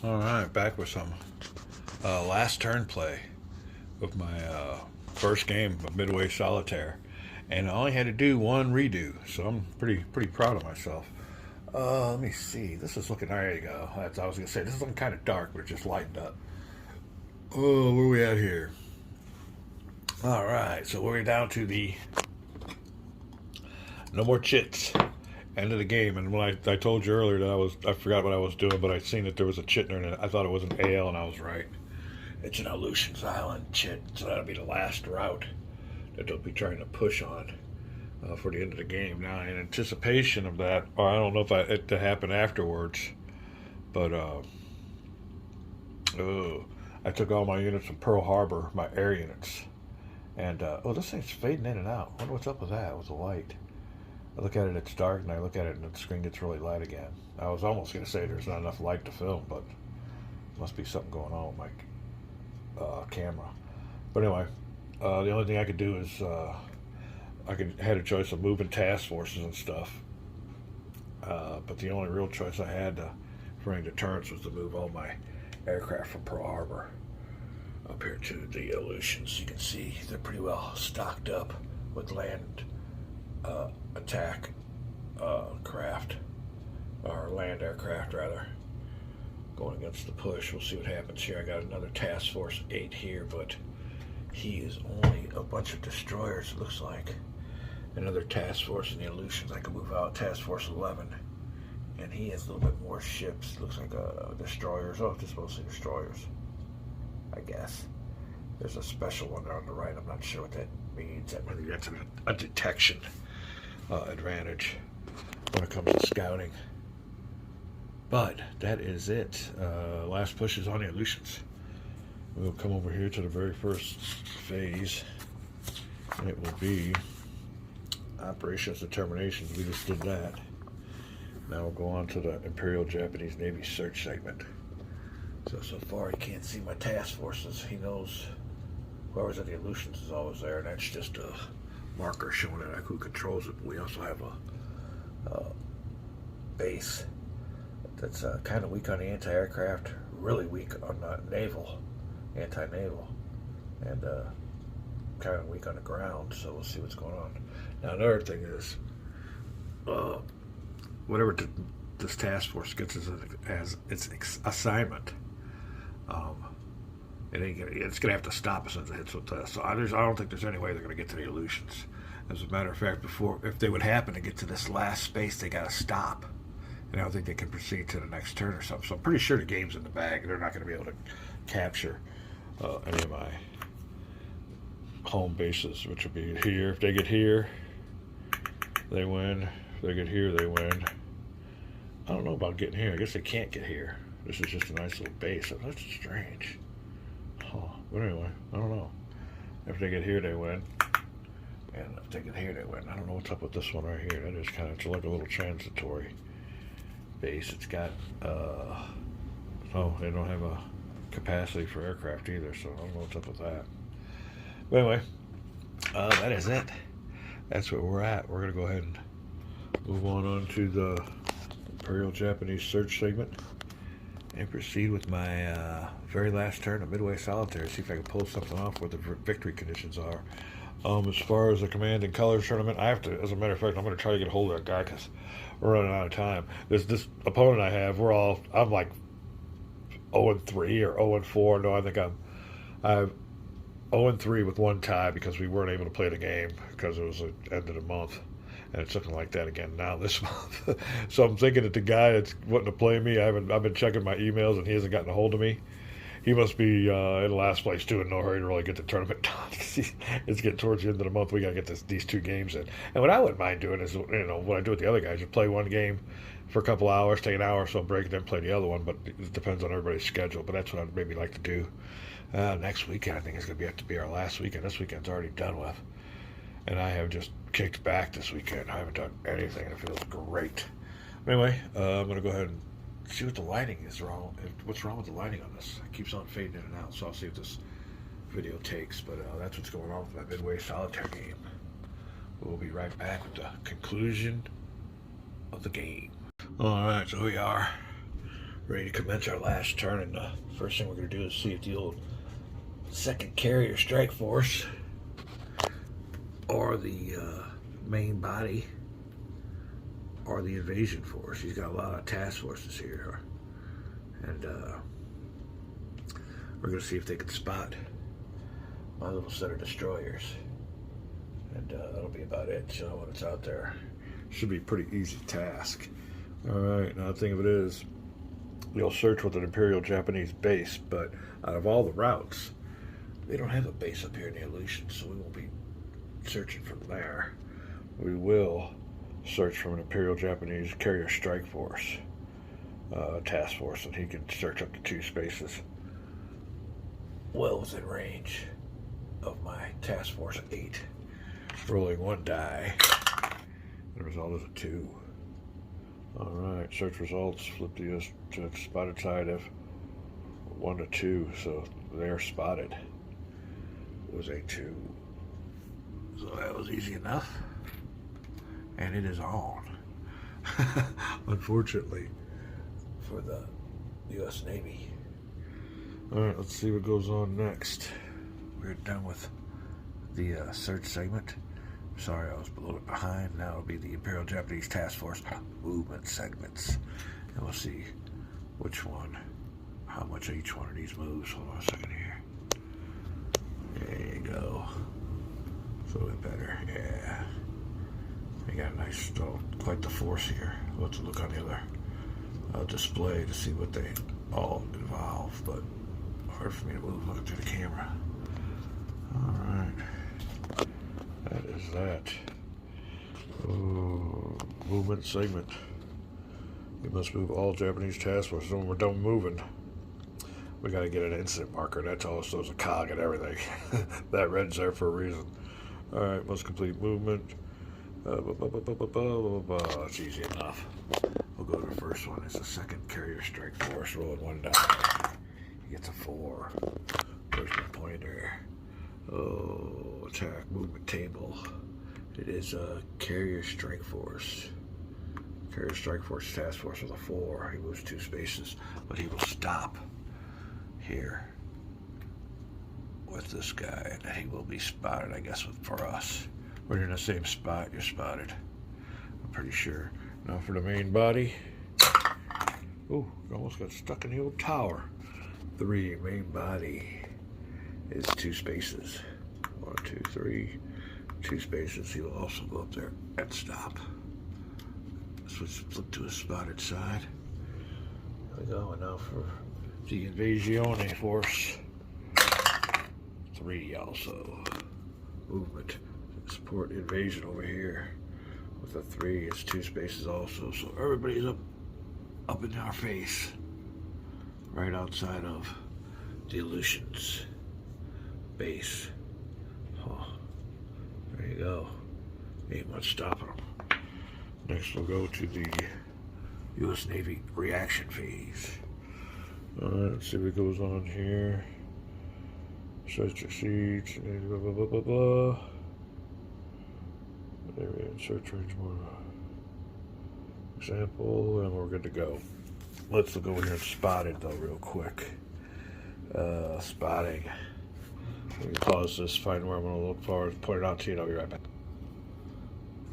Alright, back with some last turn play of my first game of Midway Solitaire. And I only had to do one redo, so I'm pretty proud of myself. Let me see. This is looking. There you go. That's I was gonna say. This is looking kind of dark, but it just lightened up. Oh, where are we at here? All right, so we're down to the no more chits. End of the game. And when I told you earlier that I forgot what I was doing, but I seen that there was a chit in it. I thought it was an AL, and I was right. It's an Aleutians Island chit, so that'll be the last route that they'll be trying to push on for the end of the game. Now, in anticipation of that, or I don't know if it to happen afterwards, but I took all my units from Pearl Harbor, my air units, and this thing's fading in and out. I wonder what's up with that, with the light. I look at it, it's dark, and I look at it, and the screen gets really light again. I was almost going to say there's not enough light to film, but must be something going on with my camera. But anyway, the only thing I could do is had a choice of moving task forces and stuff. But the only real choice I had for any deterrence was to move all my aircraft from Pearl Harbor up here to the Aleutians. You can see they're pretty well stocked up with land attack craft, or land aircraft rather, going against the push. We'll see what happens here. I got another task force 8 here, but he is only a bunch of destroyers, it looks like. Another task force in the Aleutians I can move out, task force 11, and he has a little bit more ships. Looks like destroyers. Oh, just mostly destroyers, I guess. There's a special one there on the right. I'm not sure what that means. That maybe that's a detection advantage when it comes to scouting. But that is it. Last push is on the Aleutians. We'll come over here to the very first phase, and it will be Operations Determination. We just did that. Now we'll go on to the Imperial Japanese Navy search segment. So far he can't see my task forces. He knows whoever's at the Aleutians is always there, and that's just a marker showing that who controls it. But we also have a base that's kind of weak on the anti-aircraft, really weak on naval, anti-naval, and kind of weak on the ground. So we'll see what's going on. Now another thing is, whatever this task force gets as its assignment, it's gonna have to stop as soon as it hits with us. So I don't think there's any way they're gonna get to the Aleutians. As a matter of fact, if they would happen to get to this last space, they gotta stop. And I don't think they can proceed to the next turn or something. So I'm pretty sure the game's in the bag. They're not going to be able to capture any of my home bases, which would be here. If they get here, they win. If they get here, they win. I don't know about getting here. I guess they can't get here. This is just a nice little base. That's strange. Huh. But anyway, I don't know. If they get here, they win. And if they get here, they win. I don't know what's up with this one right here. That is kind of, it's like a little transitory base. It's got they don't have a capacity for aircraft either, so I don't know what's up with that. But anyway, that is it. That's where we're at. We're gonna go ahead and move on to the Imperial Japanese search segment and proceed with my very last turn of Midway Solitaire. See if I can pull something off where the victory conditions are. As far as the Command and Colors tournament, I have to, as a matter of fact, I'm going to try to get a hold of that guy because we're running out of time. This opponent I have, I'm like 0-3 or 0-4. No, I think I have 0-3 with one tie because we weren't able to play the game because it was the end of the month. And it's looking like that again now this month. So I'm thinking that the guy that's wanting to play me, I've been checking my emails and he hasn't gotten a hold of me. He must be in last place too, in no hurry to really get the tournament done. It's getting towards the end of the month. We got to get these 2 games in. And what I wouldn't mind doing is, what I do with the other guys, just play one game for a couple hours, take an hour or so break, and then play the other one. But it depends on everybody's schedule. But that's what I'd maybe like to do. Next weekend, I think is going to have to be our last weekend. This weekend's already done with. And I have just kicked back this weekend. I haven't done anything. It feels great. Anyway, I'm going to go ahead and see what the lighting is wrong. What's wrong with the lighting on this? It keeps on fading in and out, so I'll see what this video takes. But that's what's going on with my Midway Solitaire game. We'll be right back with the conclusion of the game. Alright, so we are ready to commence our last turn, and the first thing we're going to do is see if the old 2nd Carrier Strike Force or the main body or the invasion force. He's got a lot of task forces here, and we're going to see if they can spot my little set of destroyers, and that'll be about it. Show when it's out there. Should be a pretty easy task. Alright, now the thing of it is, you'll search with an Imperial Japanese base, but out of all the routes, they don't have a base up here in the Aleutians, so we won't be searching from there. We will search from an Imperial Japanese Carrier Strike Force task force, and he can search up to 2 spaces well within range of my task force of 8. Rolling 1 die. The result is a 2. Alright, search results. Flip the US to spotted side of 1 to 2, so they're spotted. It was a 2. So that was easy enough. And it is on. Unfortunately for the US Navy. Alright, let's see what goes on next. We're done with the search segment. Sorry, I was a little bit behind. Now it'll be the Imperial Japanese Task Force movement segments. And we'll see which one, how much each one of these moves. Hold on a second here. There you go. It's a little bit better, yeah. We got a nice, quite the force here. Let's look on the other display to see what they all involve, but hard for me to move looking through the camera. Alright. That is that. Ooh, movement segment. We must move all Japanese task forces. When we're done moving, we got to get an incident marker. That tells us there's a cog and everything. That red's there for a reason. Alright, must complete movement. It's easy enough. We'll go to the first one. It's the 2nd Carrier Strike Force. Rolling 1 die. He gets a 4. Where's my pointer? Oh, attack movement table. It is a Carrier Strike Force. Carrier Strike Force Task Force with a 4. He moves 2 spaces, but he will stop here with this guy, and he will be spotted, I guess, for us. When you're in the same spot, you're spotted. I'm pretty sure. Now for the main body. Ooh, almost got stuck in the old tower. 3, main body is 2 spaces. 1, 2, 3. 2 spaces. He will also go up there and stop. Switch, flip to a spotted side. There we go. And now for the Invasione Force. 3 also. Movement. Support invasion over here. With a 3, it's 2 spaces also. So everybody's up in our face. Right outside of the Aleutians base. Oh, there you go. Ain't much stopping them. Next we'll go to the U.S. Navy reaction phase. Alright, let's see what goes on here. Search your seats, blah, blah, blah, blah, blah. There we go, search range more. Example, and we're good to go. Let's look over here and spot it though real quick. Spotting. Let me pause this, find where I'm going to look for, point it out to you, and I'll be right back.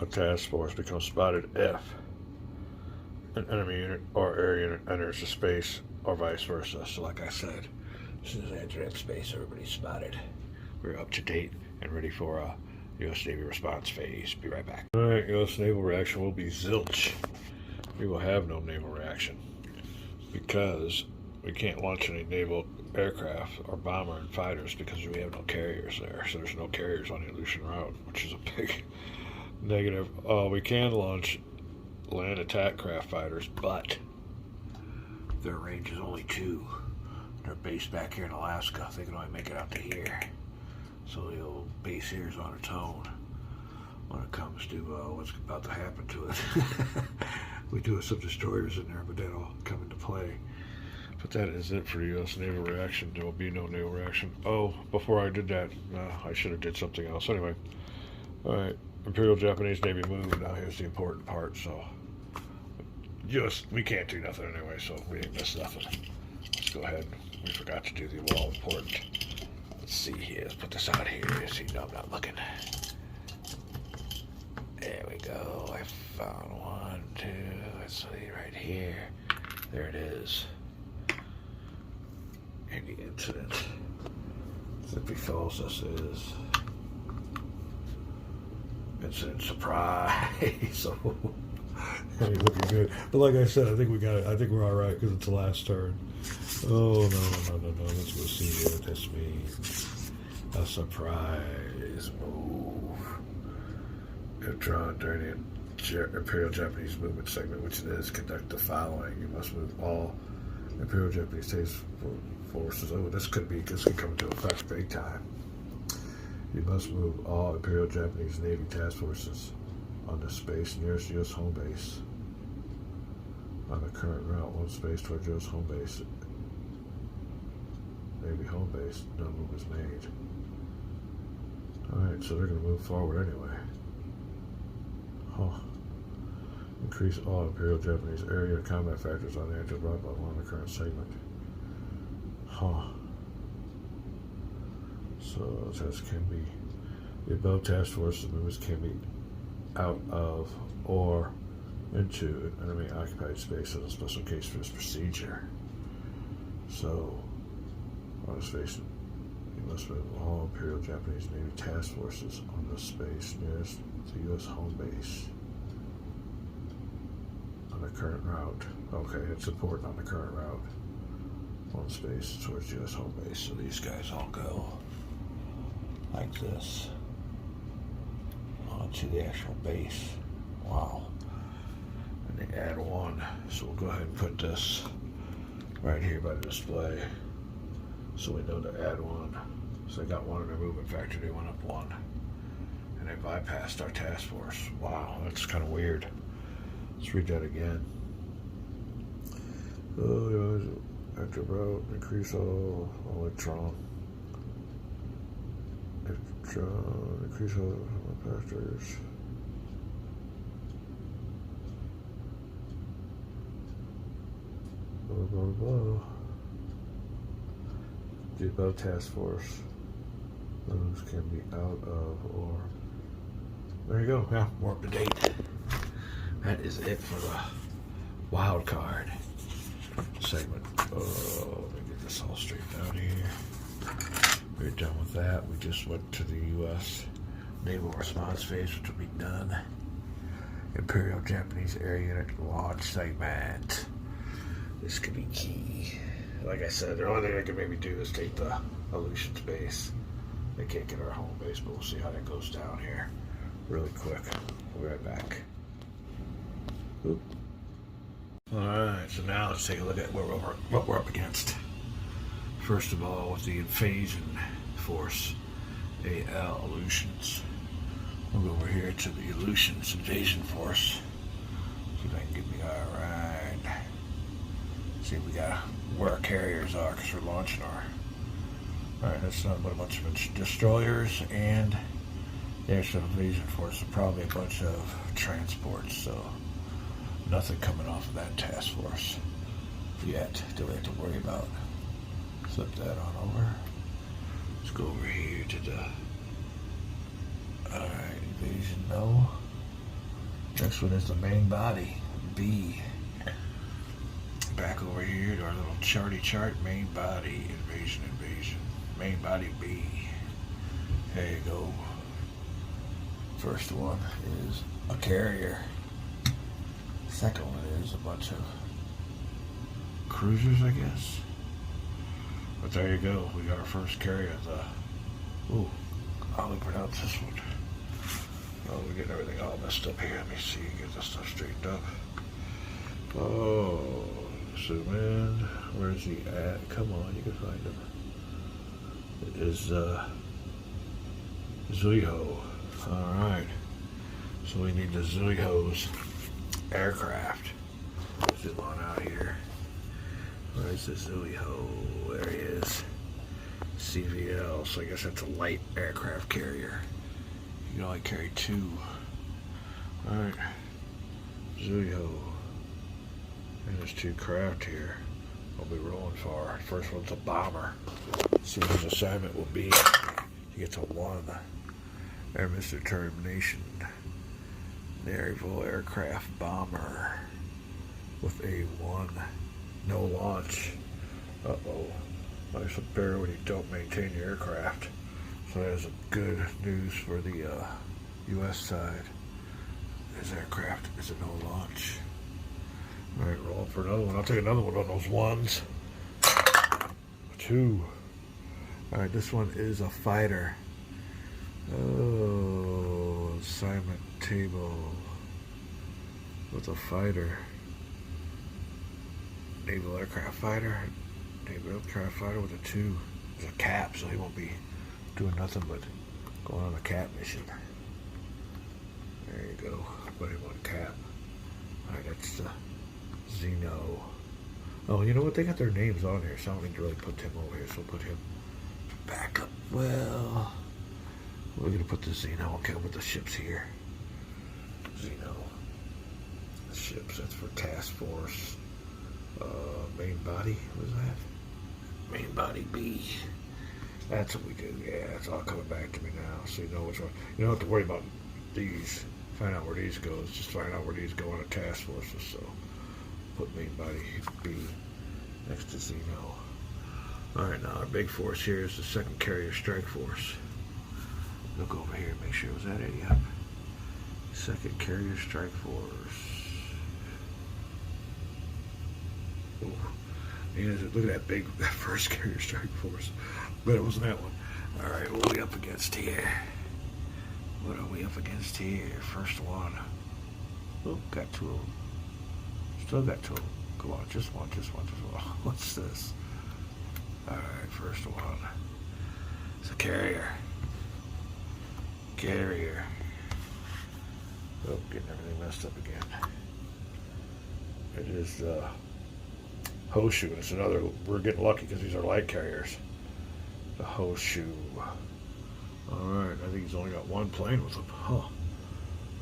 A task force becomes spotted if an enemy unit or air unit enters the space, or vice versa. So like I said, as soon as I enter that space, everybody's spotted. We're up to date and ready for a U.S. Navy response phase. Be right back. Alright, U.S. naval reaction will be zilch. We will have no naval reaction because we can't launch any naval aircraft or bomber and fighters because we have no carriers there. So there's no carriers on the Aleutian route, which is a big negative. We can launch land attack craft fighters, but their range is only 2. They're based back here in Alaska. They can only make it out to here. So the old base here is on its own when it comes to what's about to happen to it. We do have some destroyers in there, but that'll come into play. But that is it for the U.S. naval reaction. There will be no naval reaction. Oh, before I did that, I should have did something else. Anyway, all right, Imperial Japanese Navy move. Now here's the important part. So we can't do nothing anyway, so we ain't missed nothing. Let's go ahead. We forgot to do the all important. Let's see here. Let's put this out here. See, no, I'm not looking. There we go. I found 1, 2. Let's see right here. There it is. Any incident. Zippy Falls, this is incident surprise. So, hey, looking good. But like I said, I think we got it. I think we're all right because it's the last turn. Oh no! Let's go see what this means. A surprise move. If drawn during the Imperial Japanese movement segment, which it is, conduct the following. You must move all Imperial Japanese task forces. Oh, this could come into effect big time. You must move all Imperial Japanese Navy task forces on the space nearest U.S. home base. On the current route, 1 space towards U.S. home base. Navy home base. No move is made. Alright, so they're going to move forward anyway. Huh. Increase all Imperial Japanese area combat factors on the active right by 1 in the current segment. Huh. So, it says can be, the above task forces movements can be out of or into an enemy occupied space as a special case for this procedure. So, on the space, you must move all Imperial Japanese Navy task forces on the space nearest the U.S. home base on the current route. Okay, it's important on the current route. 1 space towards U.S. home base. So these guys all go like this onto the actual base. Wow. And they add 1. So we'll go ahead and put this right here by the display so we know to add 1. So they got 1 in their movement factor. They went up 1. And they bypassed our task force. Wow, that's kind of weird. Let's read that again. Active route, increase all electron. Increase all factors. Blah, blah, blah. The above task force. Those can be out of or... There you go. Yeah, we're up to date. That is it for the wild card segment. Oh, let me get this all straightened out here. We're done with that. We just went to the U.S. Naval Response phase, which will be done. Imperial Japanese Air Unit launch segment. This could be key. Like I said, the only thing they can maybe do is take the Aleutians base. They can't get our home base, but we'll see how that goes down here really quick. We'll be right back. Oop. Alright, so now let's take a look at what we're up against. First of all, with the invasion force, AL Aleutians. We'll go over here to the Aleutians invasion force. See if I can get me alright. See if we got where our carriers are, because we're launching our... Alright, that's not but a bunch of destroyers and the actual invasion force, and probably a bunch of transports, so nothing coming off of that task force yet that we have to worry about. Flip that on over. Let's go over here to the... Alright, invasion, no. Next one is the main body, B. Back over here to our little charty chart, main body, invasion, main body B. There you go. First one is a carrier. Second one is a bunch of cruisers, I guess. But there you go. We got our first carrier. Ooh, how do we pronounce this one? Oh, we're getting everything all messed up here. Let me see, get this stuff straightened up. Oh, zoom in. Where's he at? Come on, you can find him. It is Zuiho. Alright. So we need the Zuiho's aircraft. Zoom on out here. Where's the Zuiho? There he is. CVL. So I guess that's a light aircraft carrier. You can only carry 2. Alright. Zuiho. And there's 2 craft here I'll be rolling for. First one's a bomber. See what his assignment will be. He gets a 1. Air Missile Termination. Naval Aircraft Bomber with a 1. No launch. Uh-oh. Nice repair when you don't maintain your aircraft. So that's good news for the U.S. side. His aircraft is a no launch. Alright, roll for another one. I'll take another one on those 1s. 2. Alright, this one is a fighter. Oh, assignment table with a fighter. Naval aircraft fighter. Naval aircraft fighter with a 2. There's a cap, so he won't be doing nothing but going on a cap mission. There you go. Put him on cap. Alright, that's the Zeno. Oh, you know what? They got their names on here, so I don't need to really put him over here. So we'll put him back up. Well, we're going to put the Zeno. Okay, I'll put the ships here. Zeno. The ships, that's for task force. Main body, what is that? Main body B. That's what we do. Yeah, it's all coming back to me now. So you know which one. You don't have to worry about these. Find out where these goes. Just find out where these go on a task forces. So put main body B next to Zeno. Alright, now our big force here is the 2nd Carrier Strike Force. Look over here and make sure it was that it. Yep. 2nd Carrier Strike Force. Ooh. And look at that big, that 1st Carrier Strike Force. But it wasn't that one. Alright, what are we up against here? What are we up against here? First one. Oh, got 2 of them. Still got 2 of them. Come on, just one. What's this? Alright, first one. It's a carrier. Carrier. Oh, getting everything messed up again. It is Horseshoe. It's another, we're getting lucky because these are light carriers. The Horseshoe. Alright, I think he's only got 1 plane with him. Huh.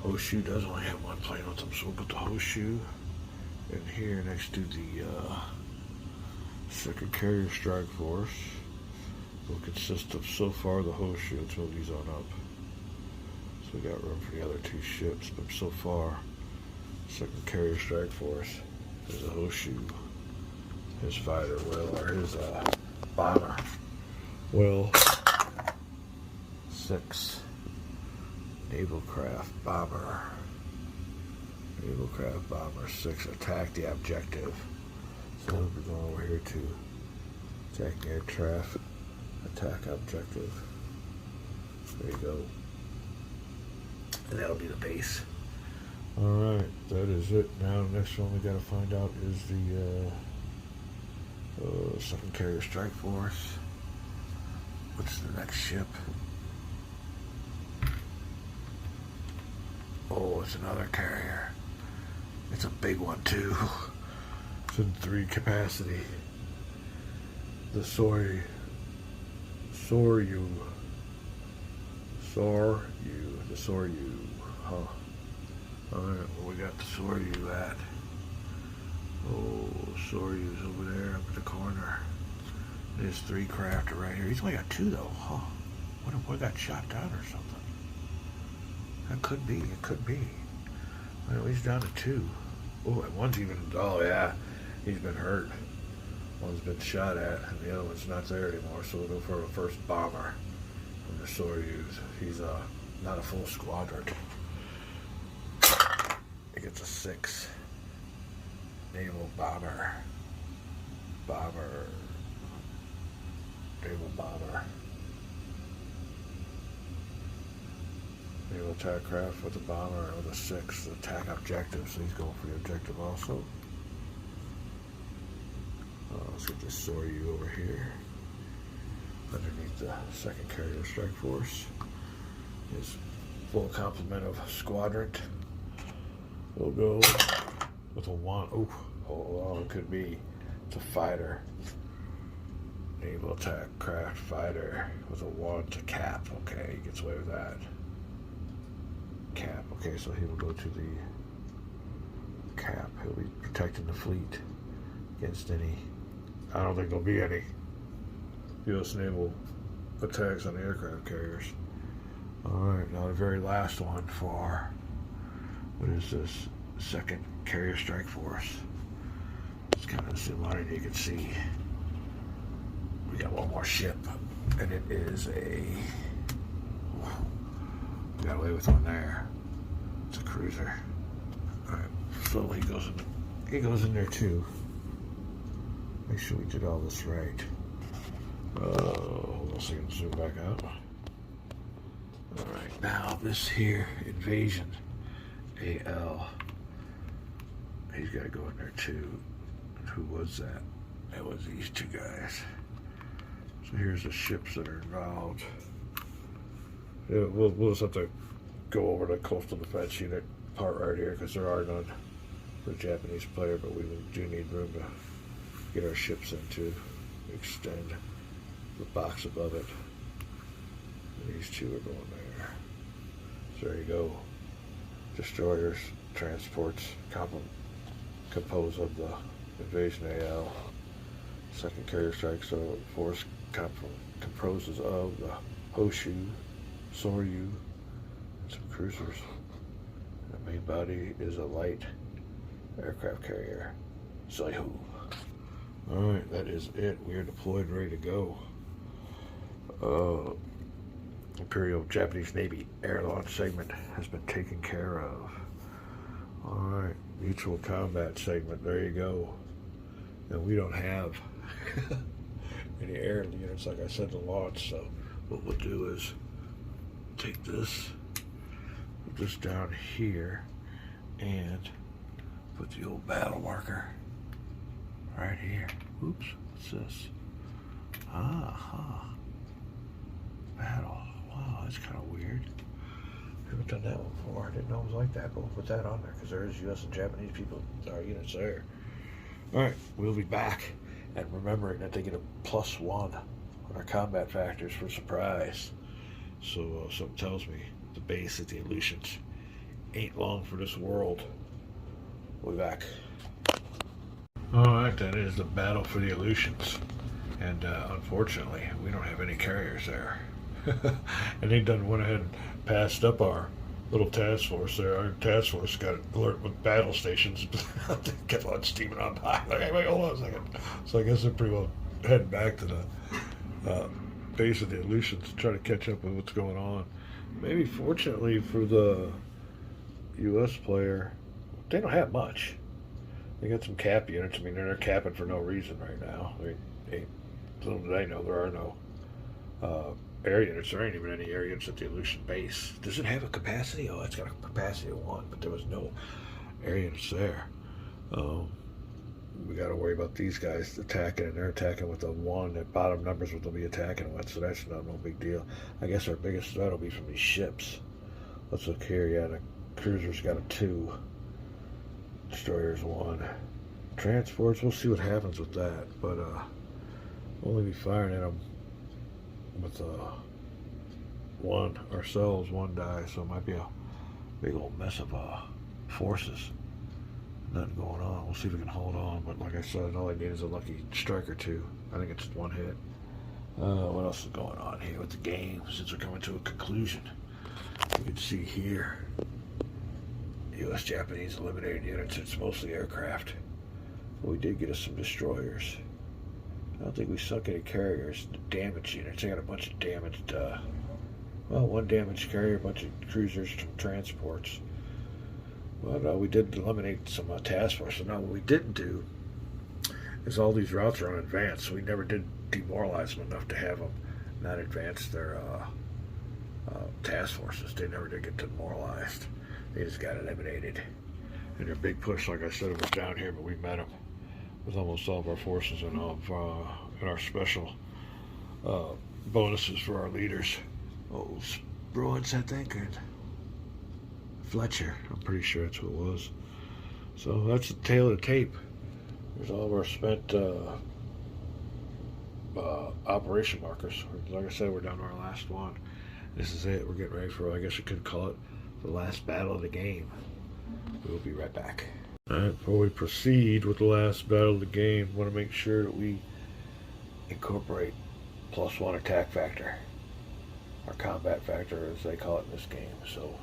Horseshoe does only have 1 plane with him, so we'll put the Horseshoe in here next to the 2nd Carrier Strike Force. Will consist of so far the Horseshoe. Let's move these on up. So we got room for the other 2 ships, but so far, 2nd Carrier Strike Force is a Horseshoe. His fighter will, or his bomber will 6 Naval Craft Bomber. Naval Craft Bomber 6 attack the objective. So we'll be going over here to attack the aircraft, attack objective. There you go. And that'll be the base. Alright, that is it. Now the next one we gotta find out is the 2nd Carrier Strike Force. What's the next ship? Oh, it's another carrier. It's a big one too. It's in 3 capacity. The Soryu. The Soryu. Huh. Alright, well we got the Soryu at. Oh, Soryu's over there up in the corner. There's 3 crafter right here. He's only got 2 though. Huh. What got shot down or something? That could be. It could be. Well, he's down to 2. Oh, and one's even. Oh yeah, he's been hurt. One's been shot at, and the other one's not there anymore. So we'll go for the first bomber from the Soryus. He's not a full squadron. He gets a 6. Naval bomber. Naval bomber. Naval attack craft with a bomber and with a 6 attack objective, so he's going for the objective also. Let's get this Soryu over here. Underneath the 2nd Carrier Strike Force. His full complement of squadron. We'll go with a 1. Oh, it could be. It's a fighter. Naval attack craft fighter with a 1 to cap. Okay, he gets away with that. Cap. Okay, so he will go to the cap. He'll be protecting the fleet against any. I don't think there'll be any U.S. naval attacks on the aircraft carriers. Alright, now the very last one for, what is this, second carrier strike force. It's kind of zoom on it, you can see we got one more ship, and it is a, we got away with one there. It's a cruiser. Alright, so he goes in there too. Make sure we did all this right. Hold on a second, zoom back out. Alright, now this here, Invasion AL. He's got to go in there too. And who was that? That was these two guys. So here's the ships that are involved. Yeah, we'll just have to go over the coastal defense unit part right here, because there are none for the Japanese player, but we do need room to get our ships into, extend the box above it. And these two are going there. So there you go. Destroyers, transports, compose of the Invasion AL. Second carrier strike force composes of the Hoshu, Soryu, and some cruisers. The main body is a light aircraft carrier, Zaihu. Alright, that is it. We are deployed, ready to go. Imperial Japanese Navy air launch segment has been taken care of. Alright, mutual combat segment, there you go. And we don't have any air units, like I said, to launch, so what we'll do is take this, put this down here, and put the old battle marker right here. Oops, what's this? Battle. Wow, that's kind of weird. Haven't done that one before. I didn't know it was like that, but we'll put that on there because there is U.S. and Japanese people, our units there. Alright, we'll be back. And remembering that they get a +1 on our combat factors for surprise. So something tells me the base at the Aleutians ain't long for this world. We'll be back. Alright, that is the battle for the Aleutians. And unfortunately, we don't have any carriers there. And they went ahead and passed up our little task force there. Our task force got alert with battle stations. They kept on steaming on by. Like, hey, wait, hold on a second. So I guess they're pretty well heading back to the base of the Aleutians to try to catch up with what's going on. Maybe fortunately for the U.S. player, they don't have much. They got some cap units. I mean, they're capping for no reason right now. Little do they know, there are no air units. There ain't even any air units at the Aleutian base. Does it have a capacity? Oh, it's got a capacity of 1, but there was no air units there. We got to worry about these guys attacking, and they're attacking with a 1 at bottom numbers what they'll be attacking with, so that's no big deal. I guess our biggest threat will be from these ships. Let's look here. Yeah, the cruiser's got a 2. Destroyer's 1. Transports, we'll see what happens with that, but we'll only be firing at them with 1 ourselves, 1 die, so it might be a big old mess of forces. Nothing going on. We'll see if we can hold on, but like I said, all I need is a lucky strike or 2. I think it's 1 hit. What else is going on here with the game since we're coming to a conclusion? You can see here U.S. Japanese eliminated units. It's mostly aircraft, but we did get us some destroyers. I don't think we sunk any carriers. The damaged units, they got a bunch of damaged, well, 1 damaged carrier, a bunch of cruisers, some transports. Well, we did eliminate some task force. So now what we didn't do is all these routes are unadvanced. So we never did demoralize them enough to have them not advance their task forces. They never did get demoralized. They just got eliminated. And their big push, like I said, it was down here, but we met them with almost all of our forces and all of our special bonuses for our leaders. Oh, Bruins, I think, and Fletcher. I'm pretty sure that's who it was. So that's the tail of the tape. There's all of our spent operation markers. Like I said, we're down to our last one. This is it. We're getting ready for, I guess you could call it, the last battle of the game. We'll be right back. Alright, before we proceed with the last battle of the game, I want to make sure that we incorporate +1 attack factor, or combat factor as they call it in this game. So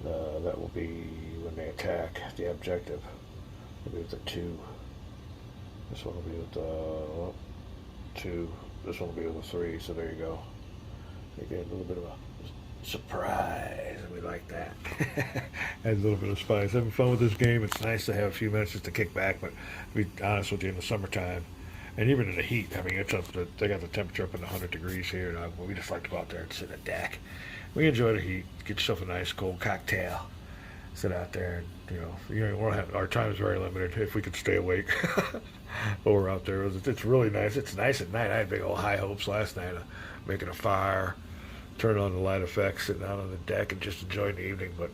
that will be when they attack the objective. It'll be with the 2. This one will be with the 2. This one will be with the 3. So there you go. You get a little bit of a surprise, and we like that. Adds a little bit of spice. Having fun with this game. It's nice to have a few minutes just to kick back, but to be honest with you, in the summertime, and even in the heat, I mean, it's up to, they got the temperature up in the 100 degrees here, and we just like to go out there and sit on the deck. We enjoy the heat. Get yourself a nice cold cocktail. Sit out there, and we'll have, our time is very limited if we could stay awake while we're out there. It's really nice. It's nice at night. I had big old high hopes last night of making a fire, turn on the light effects, sitting out on the deck, and just enjoying the evening. But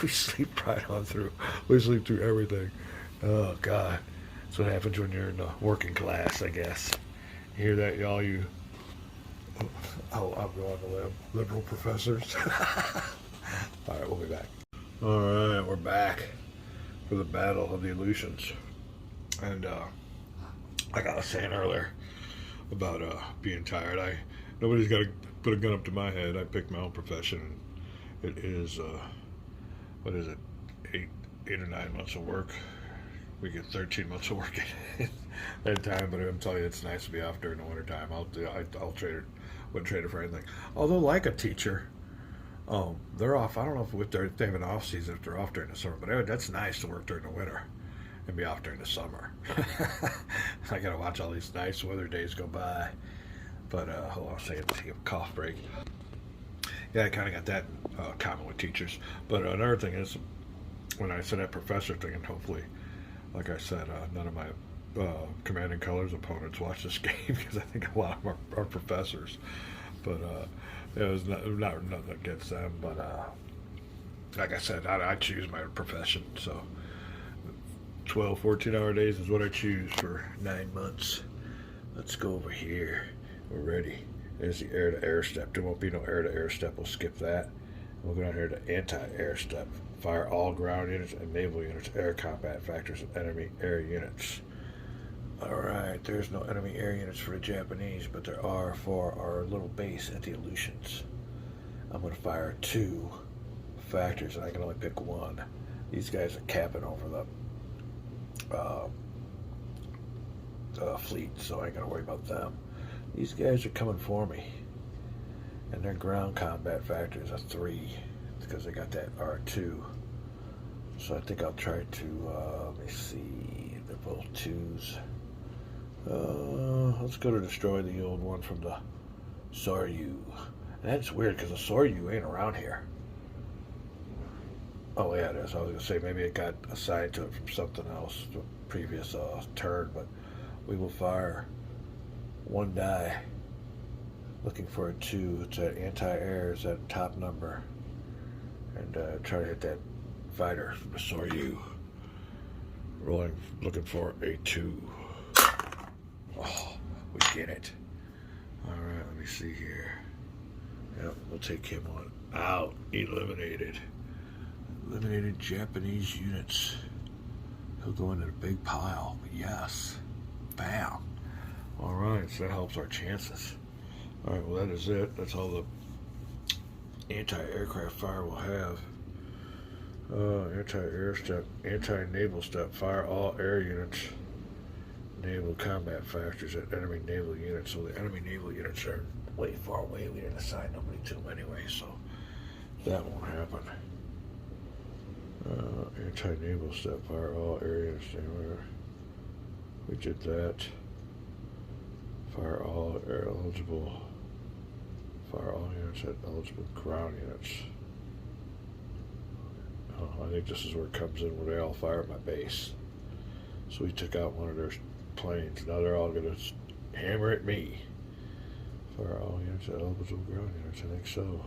we sleep right on through. We sleep through everything. Oh God, that's what happens when you're in the working class, I guess. You hear that, y'all? I'm going to liberal professors. All right, we'll be back. All right, we're back for the Battle of the Aleutians, and like I was saying earlier about being tired. Nobody's got to put a gun up to my head. I picked my own profession. It is what is it, 8 or 9 months of work. We get 13 months of work at that time, but I'm telling you, it's nice to be off during the winter time. I'll trade it. Wouldn't trade it for anything. Although, like a teacher, they're off. I don't know if they have an off season if they're off during the summer, but that's nice to work during the winter and be off during the summer. I gotta watch all these nice weather days go by. But hold on a second, take a cough break. Yeah, I kind of got that in common with teachers. But another thing is, when I said that professor thing, and hopefully, like I said, none of my commanding colors opponents watch this game, because I think a lot of them are professors. But it was not nothing against them. But like I said, I choose my profession. So 12, 14-hour days is what I choose for 9 months. Let's go over here. We're ready. There's the air-to-air step. There won't be no air-to-air step. We'll skip that. We'll go down here to anti-air step. Fire all ground units and naval units, air combat factors, and enemy air units. Alright, there's no enemy air units for the Japanese, but there are for our little base at the Aleutians. I'm going to fire 2 factors, and I can only pick 1. These guys are capping over the fleet, so I ain't got to worry about them. These guys are coming for me, and their ground combat factors are 3, because they got that R2. So I think I'll try to, let me see, they're both 2s. Let's go to destroy the old one from the Soryu. And that's weird, because the Soryu ain't around here. Oh yeah, it is. I was going to say maybe it got assigned to it from something else, the previous turn, but we will fire 1 die. Looking for a 2. It's at anti-air, is that top number. And try to hit that fighter from the Soryu. Rolling, looking for a 2. Oh, we get it. Alright, let me see here. Yep, we'll take him on out. Eliminated. Eliminated Japanese units. He'll go into the big pile. Yes. Bam. Alright, so that helps our chances. Alright, well that is it. That's all the anti-aircraft fire we'll have. Anti-air step, anti-naval step, fire all air units, naval combat factors at enemy naval units. So the enemy naval units are way far away. We didn't assign nobody to them anyway, so that won't happen. Anti-naval step, fire all air units. We did that. Fire all air eligible. Fire all units at eligible ground units. I think this is where it comes in, where they all fire at my base. So we took out one of their planes. Now they're all going to hammer at me. Fire all units at eligible ground units. I think so.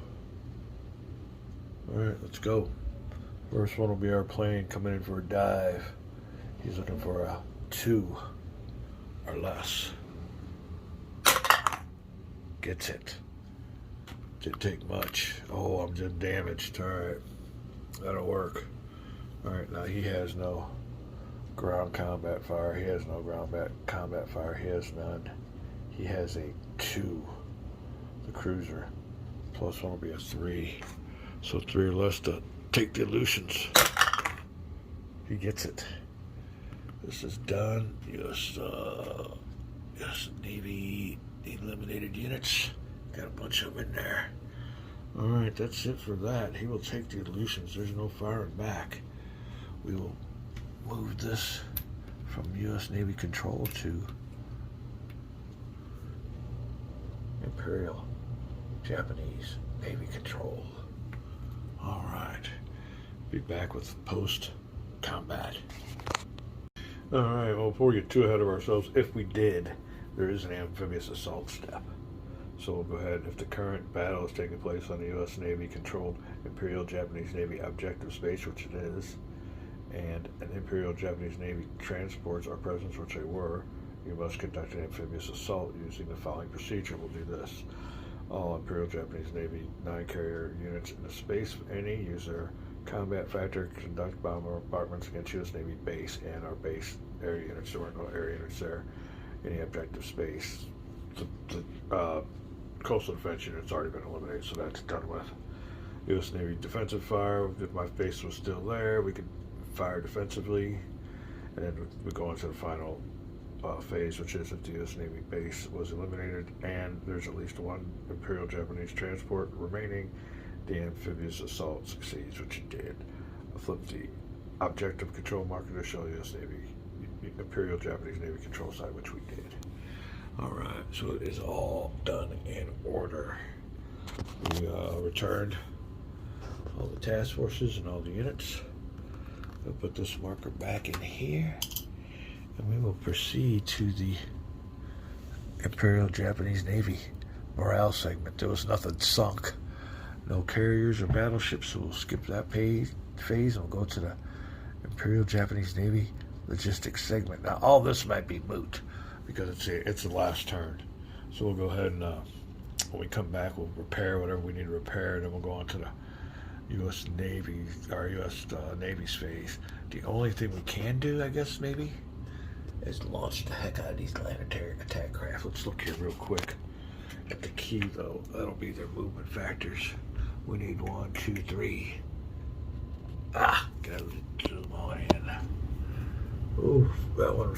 Alright, let's go. First one will be our plane coming in for a dive. He's looking for a 2 or less. Gets it. Didn't take much. Oh, I'm just damaged. Alright. That'll work. Alright, now he has no ground combat fire. He has no ground combat fire. He has none. He has a 2. The cruiser. Plus 1 will be a 3. So 3 or less to take the Aleutians. He gets it. This is done. U.S. Navy eliminated units. Got a bunch of them in there. Alright, that's it for that. He will take the Aleutians. There's no firing back. We will move this from U.S. Navy control to Imperial Japanese Navy control. Alright. Be back with post-combat. Alright, well, before we get too ahead of ourselves, if we did, there is an amphibious assault step. So we'll go ahead. If the current battle is taking place on the U.S. Navy-controlled Imperial Japanese Navy objective space, which it is, and an Imperial Japanese Navy transports our presence, which they were, you must conduct an amphibious assault using the following procedure. We'll do this. All Imperial Japanese Navy 9-carrier units in the space of any use their combat factor to conduct bombardments against U.S. Navy base and our base area units. There weren't no area units there. Any objective space. The coastal defense unit's already been eliminated, so that's done with. U.S. Navy defensive fire. If my base was still there, we could fire defensively, and then we go into the final phase, which is if the U.S. Navy base was eliminated and there's at least one Imperial Japanese transport remaining, the amphibious assault succeeds, which it did. I flipped the objective control marker to show U.S. Navy, Imperial Japanese Navy control side, which we did. Alright, so it is all done in order. We returned all the task forces and all the units. We'll put this marker back in here, and we will proceed to the Imperial Japanese Navy morale segment. There was nothing sunk. No carriers or battleships, so we'll skip that phase and we'll go to the Imperial Japanese Navy logistics segment. Now, all this might be moot because it's the last turn. So we'll go ahead and when we come back, we'll repair whatever we need to repair, and then we'll go on to the U.S. Navy, or U.S. Navy's phase. The only thing we can do, I guess, maybe, is launch the heck out of these land attack craft. Let's look here real quick at the key, though. That'll be their movement factors. We need 1, 2, 3. Gotta zoom on in. Oh, that one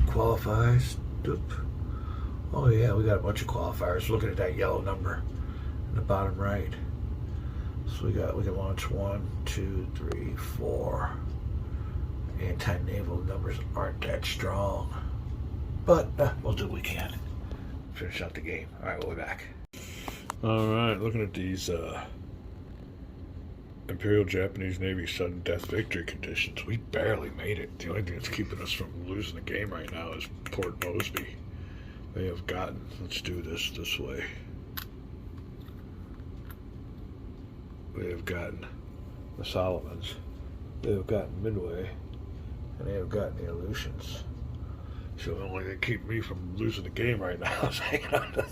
qualifies. Oop. Oh yeah, we got a bunch of qualifiers. Looking at that yellow number in the bottom right. So we can launch 1, 2, 3, 4. Anti-naval numbers aren't that strong, but we'll do what we can. Finish out the game. All right, we'll be back. All right, looking at these Imperial Japanese Navy sudden death victory conditions, we barely made it. The only thing that's keeping us from losing the game right now is Port Moresby. They have gotten. Let's do this way. They have gotten the Solomons, they have gotten Midway, and they have gotten the Aleutians. So the only thing keeping me from losing the game right now is hanging on to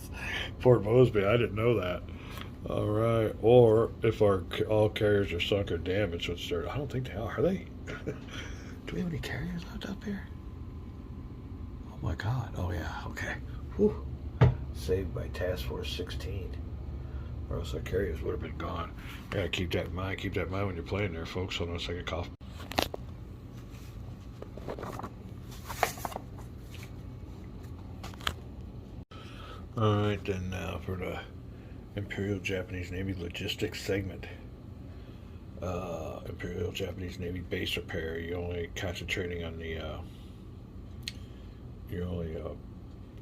Port Moresby. I didn't know that. All right. Or if all carriers are sunk or damaged, which I don't think they are they? Do we have any carriers left up here? Oh my God. Oh yeah. Okay. Whew. Saved by Task Force 16. Or else our carriers would have been gone. Yeah, keep that in mind. Keep that in mind when you're playing there, folks. Hold on a second. Cough. Alright, then now for the Imperial Japanese Navy logistics segment. Imperial Japanese Navy base repair. You're only concentrating on the you're only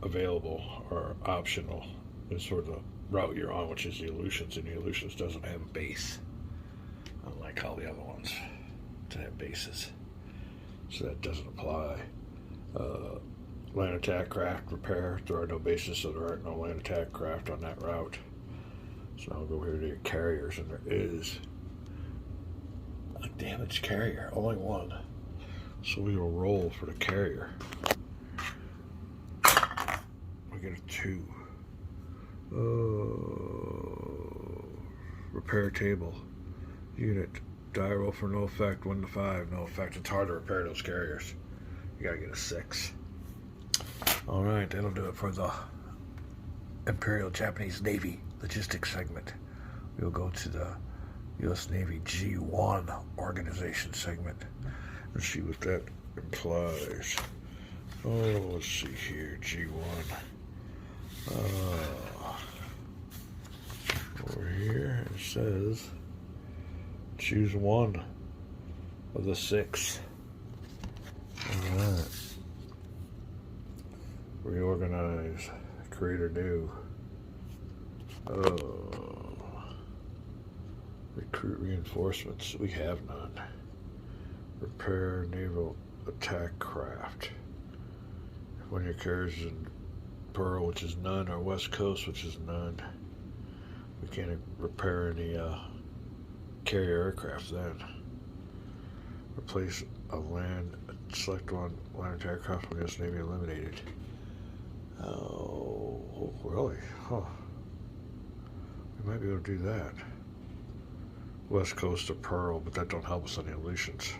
available or optional is sort of the route you're on, which is the Aleutians, and the Aleutians doesn't have a base, unlike all the other ones that have bases, so that doesn't apply. Land attack craft repair, there are no bases, so there aren't no land attack craft on that route. So I'll go here to the carriers, and there is a damaged carrier, only one, so we will roll for the carrier. We get a 2. Repair table unit Die roll for no effect. 1 to 5. No effect. It's hard to repair those carriers. You gotta get a 6. Alright, that'll do it for the Imperial Japanese Navy logistics segment. We'll go to the U.S. Navy G1 organization segment. Let's see what that implies. Oh, let's see here. G1. Over here it says choose one of the 6. Alright. Reorganize. Create a new. Recruit reinforcements. We have none. Repair naval attack craft. One of your carriers is in Pearl, which is none, or West Coast, which is none. We can't repair any carrier aircraft then. Replace a land. Select one land aircraft when U.S. Navy eliminated. Oh, really? Huh. We might be able to do that. West Coast of Pearl, but that don't help us on the Aleutians.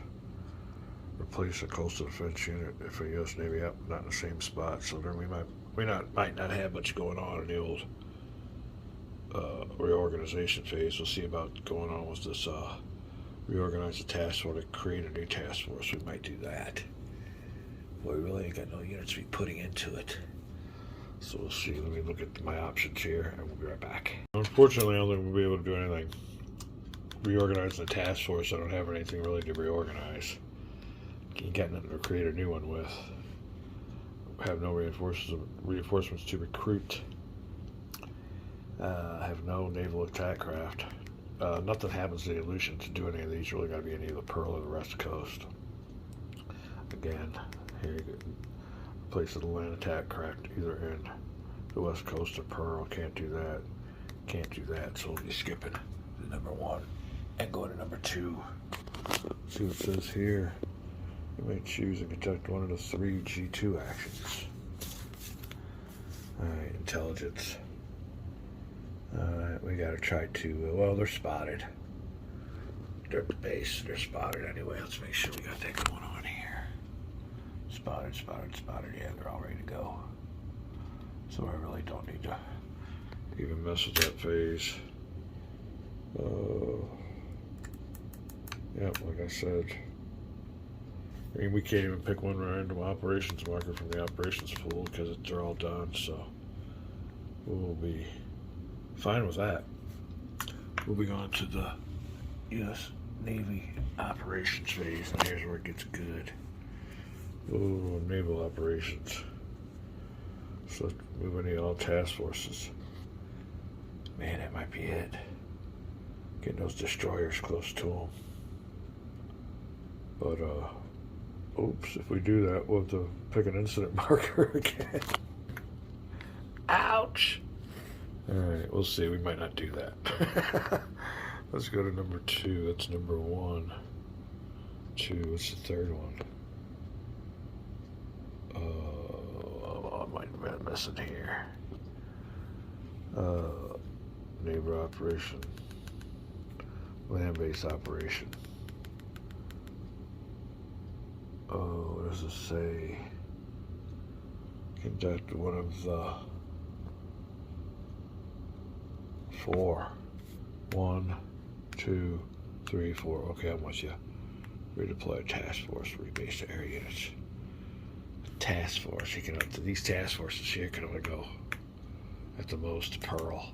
Replace a coastal defense unit if a U.S. Navy up, not in the same spot. So then we might not have much going on in the old reorganization phase. We'll see about going on with this reorganize the task force to create a new task force. We might do that. Boy, we really ain't got no units to be putting into it. So we'll see. Let me look at my options here, and we'll be right back. Unfortunately, I don't think we'll be able to do anything. Reorganize the task force. I don't have anything really to reorganize. You got nothing to create a new one with. Have no reinforcements to recruit. Have no naval attack craft. Nothing happens to the Aleutians to do any of these. Really got to be any of the Pearl or the West Coast. Again, here you go. Place of the land attack craft either in the West Coast or Pearl. Can't do that. Can't do that. So we'll be skipping to number 1 and going to number 2. See what it says here. You may choose and conduct one of the 3 G2 actions. Alright, intelligence. Alright, we gotta try to, well, they're spotted. They're at the base, they're spotted anyway. Let's make sure we got that going on here. Spotted, spotted, spotted. Yeah, they're all ready to go. So I really don't need to even mess with that phase. Yep, like I said. I mean, we can't even pick one random operations marker from the operations pool because they're all done, so we'll be fine with that. Moving on to the U.S. Navy operations phase, and here's where it gets good. Oh, Naval Operations. So let's move any all task forces. Man, that might be it. Getting those destroyers close to them. But, oops, if we do that, we'll have to pick an incident marker again. Ouch! Alright, we'll see. We might not do that. Let's go to number 2. That's number 1. 2, what's the third one? I might have been missing here. Naval Operation. Land-based operation. Oh, what does it say? Conduct one of the 4. 1, 2, 3, 4. Okay, I'm with you. Redeploy a task force, rebase the area units. Task force. You can these task forces here can only go at the most Pearl.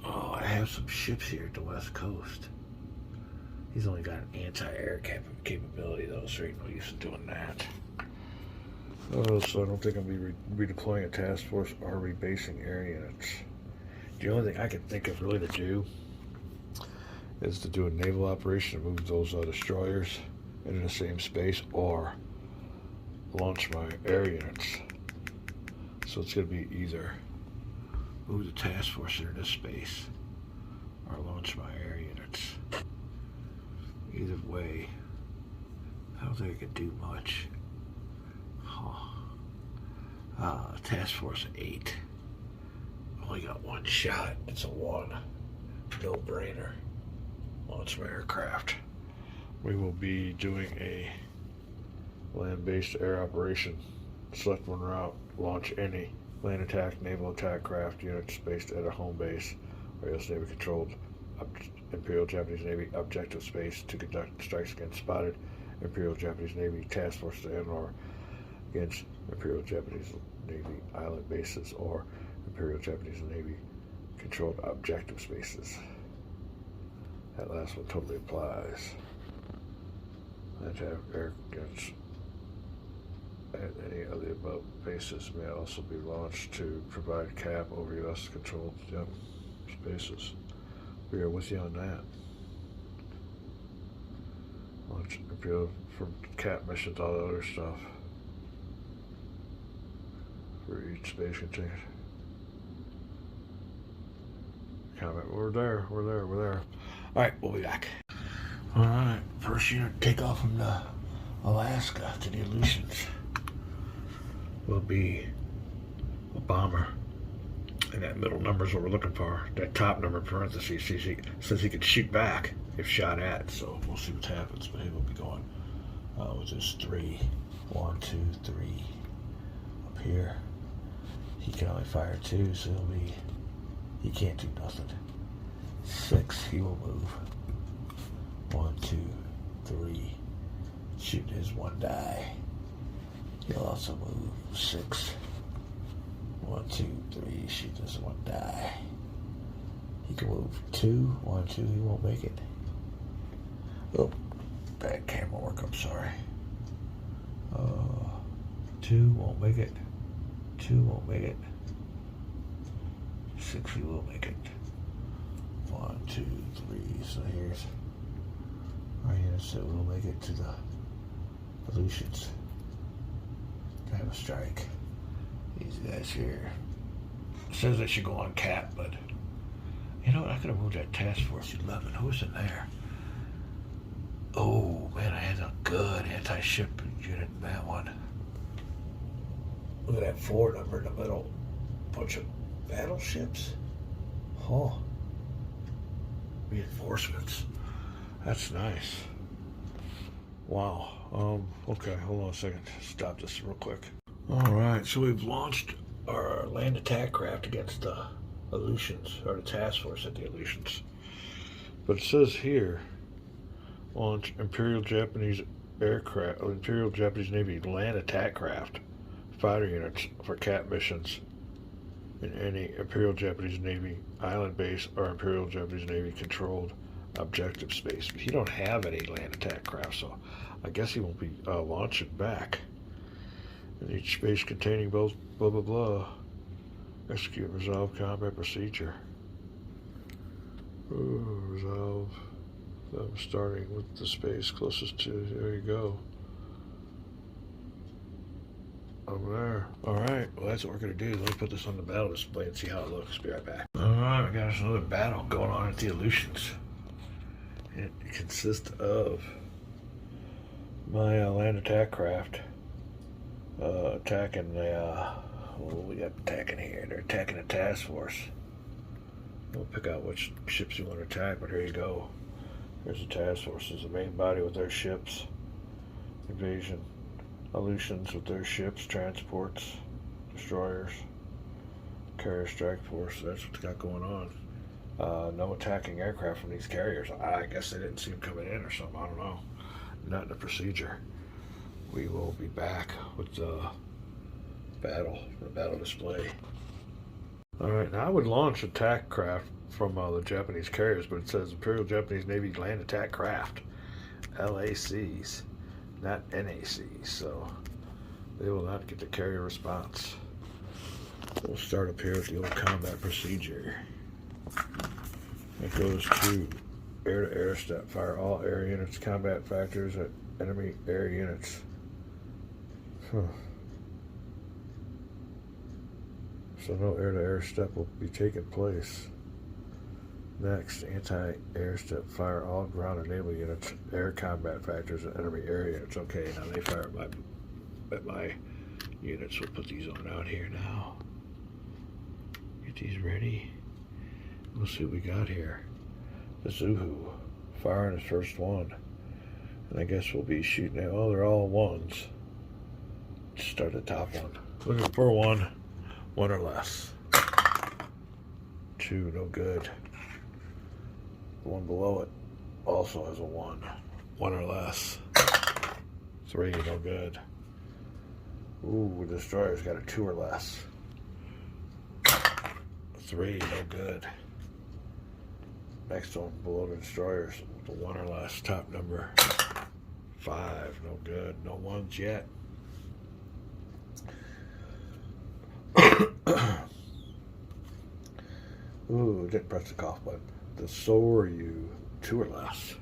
Oh, I have some ships here at the West Coast. He's only got an anti-air capability though, so ain't no use in doing that. Oh, so I don't think I'll be redeploying a task force or rebasing air units. The only thing I can think of really to do is to do a naval operation and move those destroyers into the same space, or launch my air units. So it's going to be either move the task force into this space or launch my air units. Either way, I don't think I can do much. Task force 8. Only got one shot. It's a 1. No brainer. launch my aircraft. We will be doing a land-based air operation. Select one route, launch any land attack, naval attack craft units based at a home base or U.S. Navy controlled Imperial Japanese Navy objective space to conduct strikes against spotted Imperial Japanese Navy task forces and or against Imperial Japanese Navy island bases or Imperial Japanese Navy controlled objective spaces. That last one totally applies. Attack air against at any of the above bases may also be launched to provide cap over U.S. controlled spaces. We are with you on that. Launch Imperial from cap missions, all the other stuff. For each space contained. Comment. We're there. Alright, we'll be back. Alright, first unit take off from the Alaska to the Aleutians will be a bomber. And that middle number is what we're looking for. That top number in parentheses says he could shoot back if shot at. So we'll see what happens. But he will be going with his 3. 1, 2, 3 up here. He can only fire 2, so he can't do nothing. 6, he will move. 1, 2, 3. Shoot his 1 die. He'll also move. 6. 1, 2, 3. Shoot this 1 die. He can move 2. 1, 2. He won't make it. Oh, bad camera work. I'm sorry. 2 won't make it. 2 won't make it. 6 he will make it. 1, 2, 3. So here's our units that will make it to the Aleutians to have a strike. These guys here. It says they should go on cap, but you know what? I could have moved that Task Force 11. Who's in there? Oh man, I had a good anti-ship unit in that one. Look at that 4 number in the middle. Bunch of battleships. Huh. Reinforcements. That's nice. Wow. Okay, hold on a second. Stop this real quick. Alright, so we've launched our land attack craft against the Aleutians, or the task force at the Aleutians. But it says here, launch Imperial Japanese aircraft, Imperial Japanese Navy land attack craft fighter units for cap missions in any Imperial Japanese Navy island base or Imperial Japanese Navy controlled objective space. But he don't have any land attack craft, so I guess he won't be launching back. In each space containing both blah blah blah. Execute and resolve combat procedure. Ooh, resolve. I'm starting with the space closest to. There you go. Over there. Alright, well that's what we're going to do. Let me put this on the battle display and see how it looks. Be right back. Alright, we got us another battle going on at the Aleutians. It consists of my land attack craft attacking the, what we got attacking here? They're attacking a task force. We'll pick out which ships you want to attack, but here you go. Here's the task force. There's the main body with their ships. Invasion. Aleutians with their ships, transports, destroyers, carrier strike force. That's what they got going on. No attacking aircraft from these carriers. I guess they didn't see them coming in or something. I don't know. Not in the procedure. We will be back with the battle display. Alright, now I would launch attack craft from the Japanese carriers, but it says Imperial Japanese Navy Land Attack Craft. LACs. Not NACs, so they will not get the carrier response. We'll start up here with the old combat procedure. It goes to air-to-air step. Fire all air units, combat factors at enemy air units. So no air-to-air step will be taking place. Next, anti-air step. Fire all ground and naval units, air combat factors, and enemy air units. Okay, now they fire at my units. We'll put these on out here now. Get these ready. We'll see what we got here. The Zuhu firing his first one. And I guess we'll be shooting at, oh, they're all ones. Start the top one. Looking for one or less. 2, no good. The one below it also has a 1 or less. 3, no good. Ooh, the destroyer's got a 2 or less. 3, no good. Next one below the destroyers, the 1 or less, top number. 5, no good. No ones yet. Ooh, didn't press the cough button. The Soryu, 2 or less.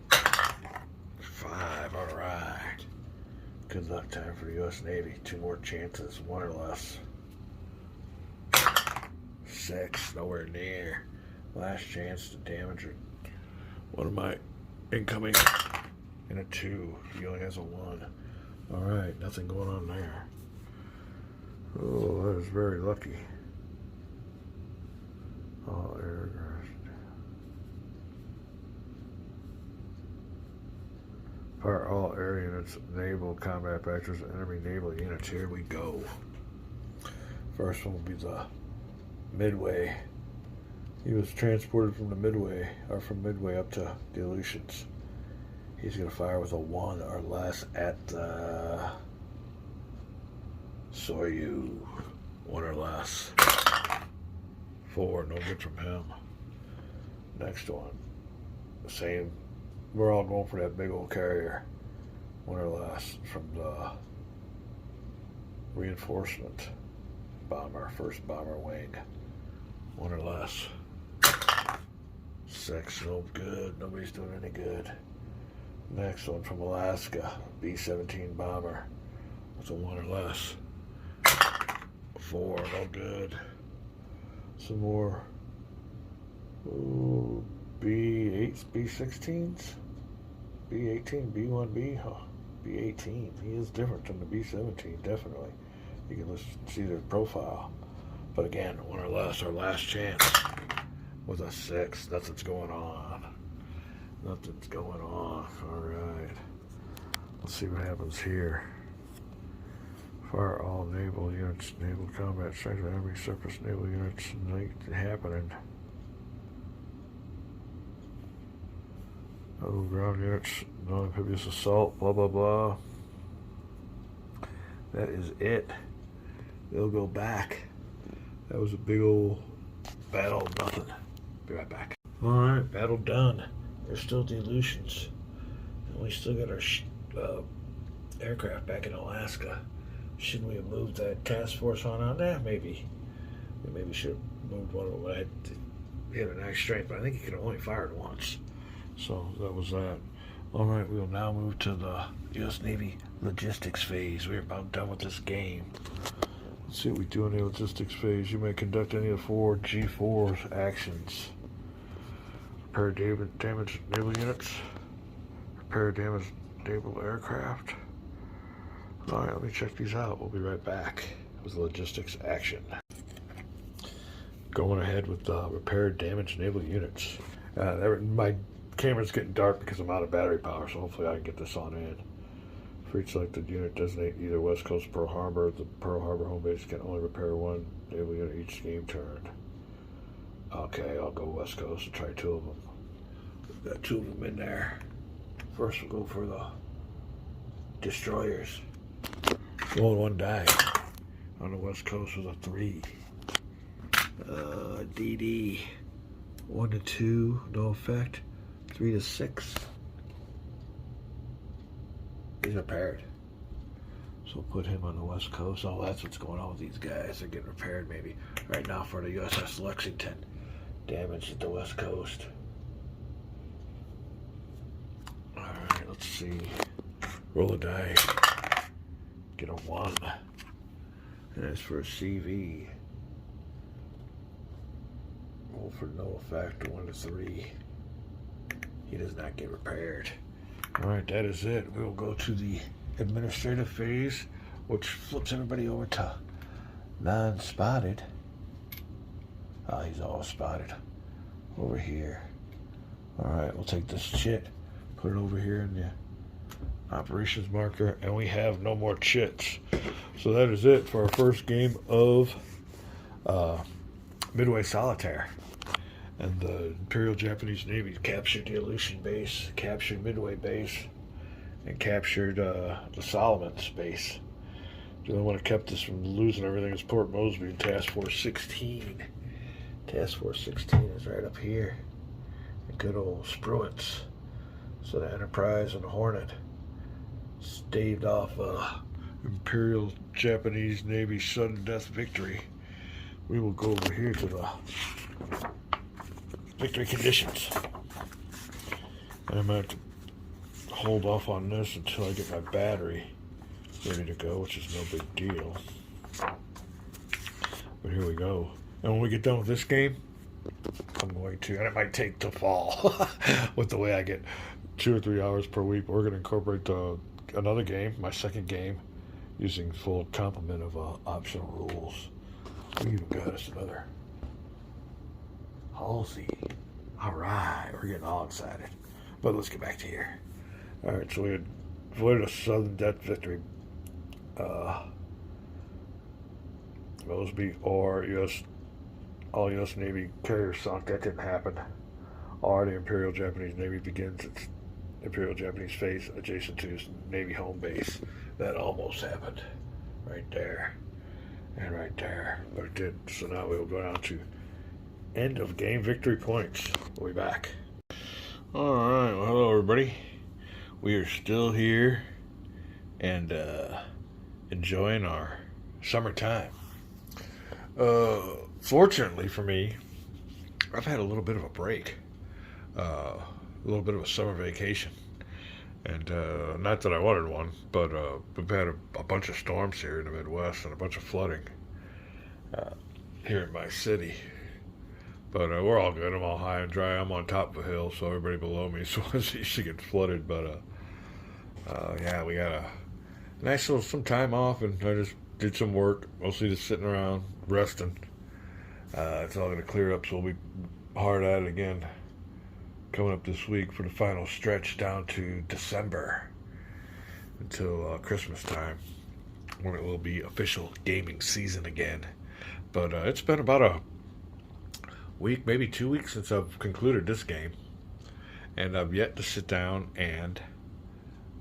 5, alright. Good luck time for the U.S. Navy. 2 more chances, 1 or less. 6, nowhere near. Last chance to damage one of my incoming. And a 2. He only has a 1. Alright, nothing going on there. Oh, that was very lucky. All aircraft. Fire all air units, naval combat factors, enemy naval units. Here we go. First one will be the Midway. He was transported from the Midway, or from Midway up to the Aleutians. He's going to fire with a 1 or less at the Soryu. 1 or less. 4, no good from him. Next one. Same. We're all going for that big old carrier. 1 or less from the reinforcement bomber, first bomber wing. 1 or less. 6, no good. Nobody's doing any good. Next one from Alaska, B-17 bomber. That's a 1 or less. 4, no good. Some more. Ooh, B-8s, B-16s, B-18, B-1B, huh? B-18. He is different from the B-17, definitely. You can see their profile. But again, 1 or less, our last chance. With a 6, nothing's going on. Nothing's going on. Alright. Let's see what happens here. Fire all naval units, naval combat strength of enemy surface naval units. Nothing happening. Oh, ground units, no amphibious assault, blah, blah, blah. That is it. They'll go back. That was a big old battle, nothing. Be right back. Alright, battle done. There's still the Aleutians. And we still got our aircraft back in Alaska. Shouldn't we have moved that task force on there? Maybe. We maybe should have moved one of them. He had a nice strength, but I think he could have only fired once. So that was that. Alright, we'll now move to the U.S. Navy logistics phase. We're about done with this game. Let's see what we do in the logistics phase. You may conduct any of the 4 G4 actions. Repair damaged naval units. Repair damaged naval aircraft. Alright, let me check these out. We'll be right back with the logistics action. Going ahead with the repair damaged naval units. My camera's getting dark because I'm out of battery power, so hopefully I can get this on in. For each selected unit, designate either West Coast or Pearl Harbor. The Pearl Harbor home base can only repair 1 naval unit each game turn. Okay, I'll go West Coast and try 2 of them. We've got 2 of them in there. First we'll go for the destroyers. One died. On the West Coast was a 3. DD 1 to 2, no effect. 3 to 6. He's repaired. So we'll put him on the West Coast. Oh, that's what's going on with these guys. They're getting repaired maybe. Right now for the USS Lexington. Damage at the West Coast. Alright, let's see. Roll a die. Get a 1. And as for a CV. Roll for no effect. 1 to 3. He does not get repaired. Alright, that is it. We will go to the administrative phase, which flips everybody over to non-spotted. He's all spotted. Over here. Alright, we'll take this shit, put it over here in the operations marker, and we have no more chits. So that is it for our first game of Midway Solitaire. And the Imperial Japanese Navy captured the Aleutian base, captured Midway base, and captured the Solomons base. The only one that kept us from losing everything is Port Moresby and Task Force 16. Task Force 16 is right up here. And good old Spruance. So the Enterprise and the Hornet staved off Imperial Japanese Navy sudden death victory. We will go over here to the victory conditions. And I'm going to have to hold off on this until I get my battery ready to go, which is no big deal. But here we go. And when we get done with this game, I'm going to, and it might take till fall with the way I get 2 or 3 hours per week. We're going to incorporate another game, my second game, using full complement of optional rules. We even got us another Halsey. Alright, we're getting all excited. But let's get back to here. Alright, so we had avoided a sudden death victory. Moresby or all U.S. Navy carriers sunk. That didn't happen. Or the Imperial Japanese Navy begins its Imperial Japanese phase adjacent to its Navy home base. That almost happened. Right there. And right there. But it did. So now we'll go down to end of game victory points. We'll be back. Alright, well, hello everybody. We are still here and enjoying our summertime. Fortunately for me, I've had a little bit of a break. A little bit of a summer vacation. And not that I wanted one, but we've had a bunch of storms here in the Midwest and a bunch of flooding here in my city. But we're all good. I'm all high and dry. I'm on top of a hill, so everybody below me so it's easy to get flooded. But yeah, we got a nice little some time off, and I just did some work, mostly just sitting around resting. It's all going to clear up, so we'll be hard at it again coming up this week for the final stretch down to December until Christmas time, when it will be official gaming season again. But it's been about a week, maybe 2 weeks since I've concluded this game, and I've yet to sit down and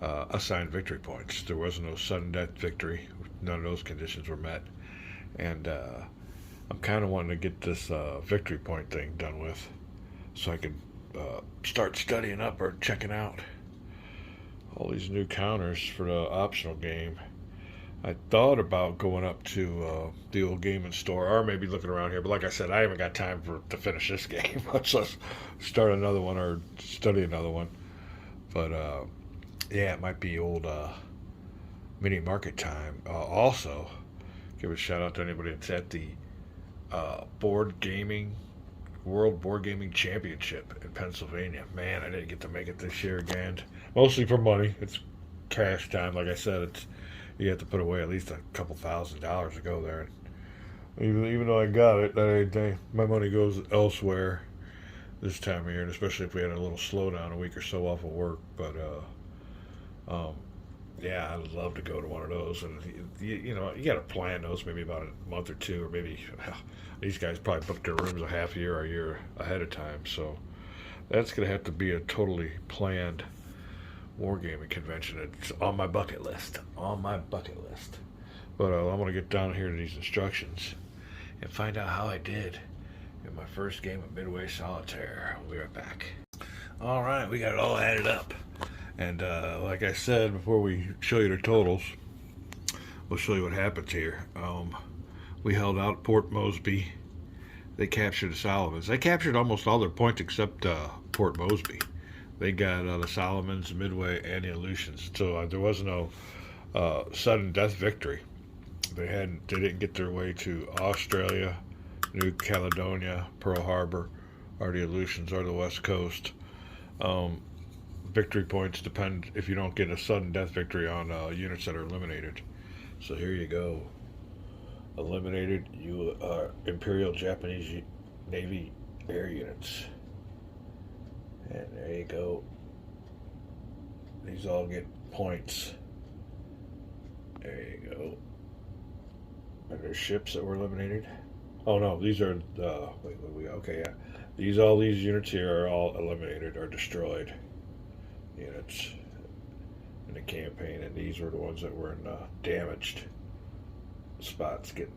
assign victory points. There was no sudden death victory. None of those conditions were met, and I'm kind of wanting to get this victory point thing done with so I can start studying up or checking out all these new counters for the optional game. I thought about going up to the old gaming store, or maybe looking around here, but like I said, I haven't got time to finish this game, much less start another one or study another one. But yeah, it might be old mini market time. Also, give a shout out to anybody that's at the World Board Gaming Championship in Pennsylvania. Man, I didn't get to make it this year again. Mostly for money. It's cash time. Like I said, you have to put away at least a couple $1,000s to go there. Even though I got it, my money goes elsewhere this time of year, and especially if we had a little slowdown, a week or so off of work. But yeah, I'd love to go to one of those, and you got to plan those maybe about a month or two, or maybe these guys probably book their rooms a half year or a year ahead of time. So that's going to have to be a totally planned wargaming convention. It's on my bucket list. But I'm going to get down here to these instructions and find out how I did in my first game of Midway Solitaire. We'll be right back. All right, we got it all added up. And like I said, before we show you the totals, we'll show you what happens here. We held out at Port Moresby. They captured the Solomons. They captured almost all their points except Port Moresby. They got the Solomons, Midway, and the Aleutians. So there was no sudden death victory. They didn't get their way to Australia, New Caledonia, Pearl Harbor, or the Aleutians, or the West Coast. Victory points depend if you don't get a sudden death victory on units that are eliminated. So here you go. Eliminated Imperial Japanese Navy air units. And there you go. These all get points. There you go. And there's ships that were eliminated. Oh no, these are okay, yeah. All these units here are all eliminated or destroyed units in the campaign, and these were the ones that were in damaged spots getting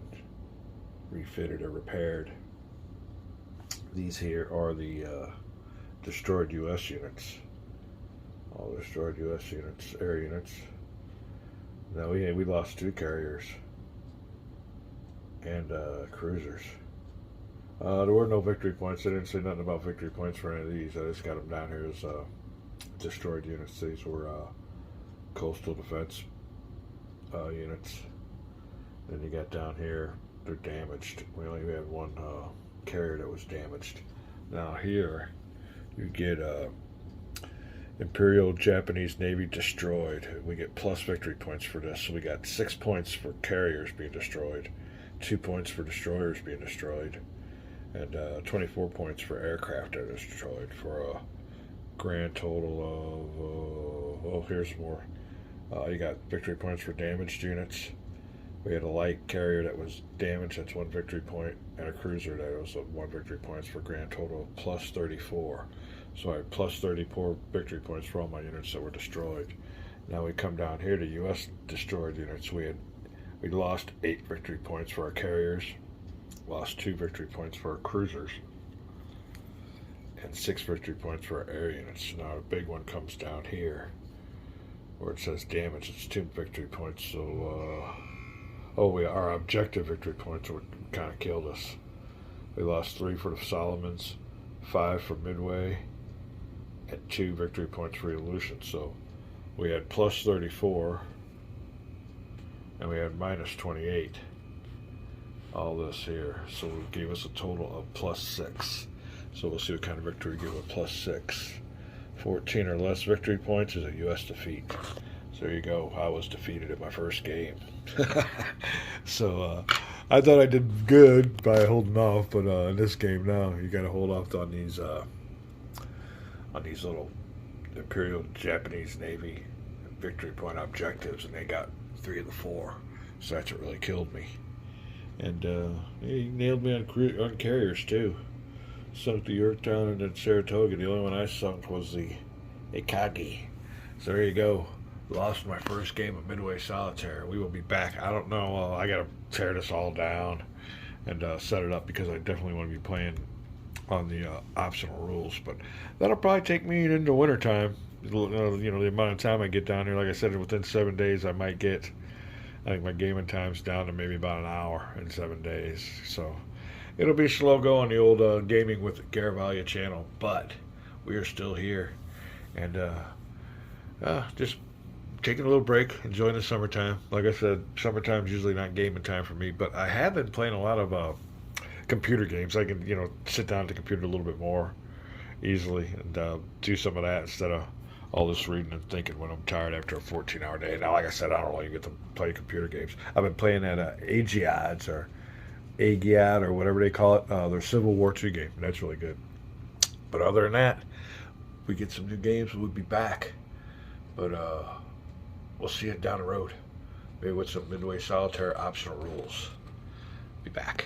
refitted or repaired. These here are the destroyed U.S. units. All destroyed U.S. units, air units. Now we lost 2 carriers and cruisers. There were no victory points. They didn't say nothing about victory points for any of these. I just got them down here as destroyed units. These were coastal defense units. Then you got down here, they're damaged. We only had 1 carrier that was damaged. Now here, you get Imperial Japanese Navy destroyed. We get plus victory points for this. So we got 6 points for carriers being destroyed, 2 points for destroyers being destroyed, and 24 points for aircraft that are destroyed, for a grand total of, here's more. You got victory points for damaged units. We had a light carrier that was damaged, that's 1 victory point, and a cruiser that was 1 victory points, for a grand total of plus 34. So I had plus 34 victory points for all my units that were destroyed. Now we come down here to U.S. destroyed units. We lost 8 victory points for our carriers, lost 2 victory points for our cruisers, and 6 victory points for our air units. Now a big one comes down here where it says damage. It's 2 victory points. So our objective victory points would kind of killed us. We lost 3 for the Solomons, 5 for Midway, and 2 victory points for Evolution. So we had plus 34 and we had minus 28. All this here. So it gave us a total of plus 6. So we'll see what kind of victory we get with plus 6. 14 or less victory points is a U.S. defeat. So there you go. I was defeated in my first game. So I thought I did good by holding off, but in this game now, you got to hold off on these little Imperial Japanese Navy victory point objectives, and they got 3 of the 4. So that's what really killed me. And he nailed me on carriers too. Sunk the Yorktown and then Saratoga. The only one I sunk was the Akagi. So there you go. Lost my first game of Midway Solitaire. We will be back. I don't know. I got to tear this all down and set it up, because I definitely want to be playing on the optional rules. But that'll probably take me into wintertime. The amount of time I get down here. Like I said, within 7 days, I might get, I think my gaming time's down to maybe about an hour in 7 days. So it'll be slow going, the old Gaming with Garavalia channel. But we are still here. And just taking a little break, enjoying the summertime. Like I said, summertime's usually not gaming time for me, but I have been playing a lot of computer games. I can, sit down at the computer a little bit more easily and do some of that instead of all this reading and thinking when I'm tired after a 14-hour day. Now, like I said, I don't really get to play computer games. I've been playing that Agiads or Agiad or whatever they call it. Their Civil War II game. That's really good. But other than that, we get some new games, we'll be back. But we'll see it down the road. Maybe with some Midway Solitaire optional rules. Be back.